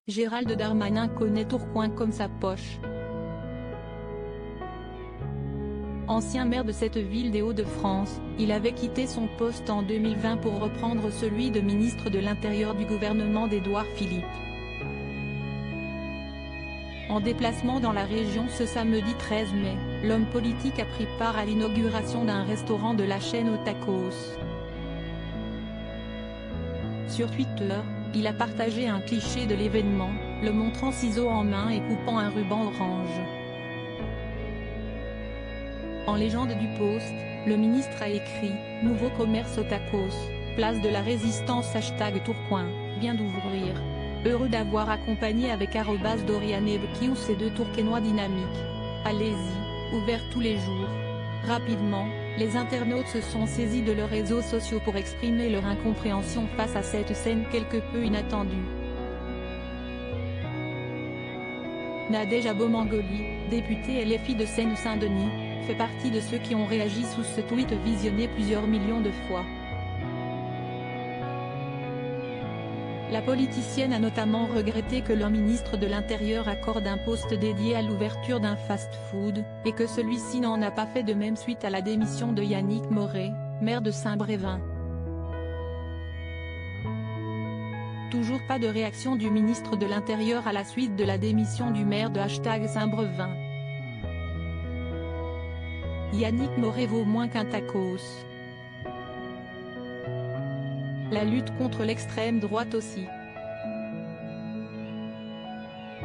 Gérald Darmanin connaît Tourcoing comme sa poche. Ancien maire de cette ville des Hauts-de-France, il avait quitté son poste en 2020 pour reprendre celui de ministre de l'Intérieur du gouvernement d'Édouard Philippe. En déplacement dans la région ce samedi 13 mai, l'homme politique a pris part à l'inauguration d'un restaurant de la chaîne aux tacos. Sur Twitter, il a partagé un cliché de l'événement, le montrant ciseaux en main et coupant un ruban orange. En légende du post, le ministre a écrit « Nouveau commerce aux tacos, place de la Résistance #Tourcoing, vient d'ouvrir. Heureux d'avoir accompagné avec @DorianeBkiou ces deux Tourquenois dynamiques. Allez-y, ouvert tous les jours ». Rapidement, les internautes se sont saisis de leurs réseaux sociaux pour exprimer leur incompréhension face à cette scène quelque peu inattendue. Nadège Abomangoli, députée LFI de Seine-Saint-Denis, fait partie de ceux qui ont réagi sous ce tweet visionné plusieurs millions de fois. La politicienne a notamment regretté que le ministre de l'Intérieur accorde un poste dédié à l'ouverture d'un fast-food, et que celui-ci n'en a pas fait de même suite à la démission de Yannick Morez, maire de Saint-Brévin. Toujours pas de réaction du ministre de l'Intérieur à la suite de la démission du maire de #Saint-Brévin. Yannick Morez vaut moins qu'un tacos. La lutte contre l'extrême droite aussi.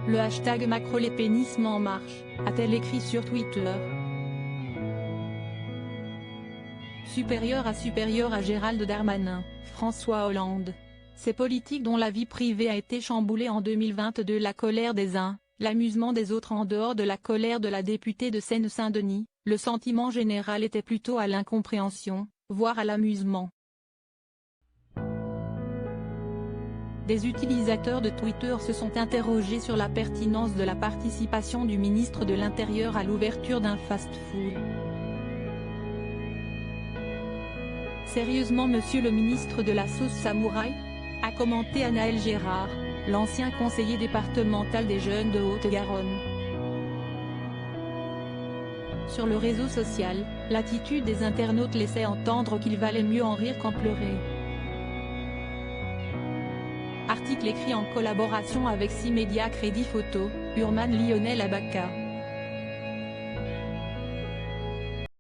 Le #Macrolépénisme en marche, a-t-elle écrit sur Twitter. Supérieur à Gérald Darmanin, François Hollande. Ces politiques dont la vie privée a été chamboulée en 2022, la colère des uns, l'amusement des autres. En dehors de la colère de la députée de Seine-Saint-Denis, le sentiment général était plutôt à l'incompréhension, voire à l'amusement. Des utilisateurs de Twitter se sont interrogés sur la pertinence de la participation du ministre de l'Intérieur à l'ouverture d'un fast-food. Sérieusement, monsieur le ministre de la sauce samouraï ? A commenté Anaël Gérard, l'ancien conseiller départemental des Jeunes de Haute-Garonne. Sur le réseau social, l'attitude des internautes laissait entendre qu'il valait mieux en rire qu'en pleurer. Article écrit en collaboration avec 6 médias Crédit Photo, Urman Lionel Abaca.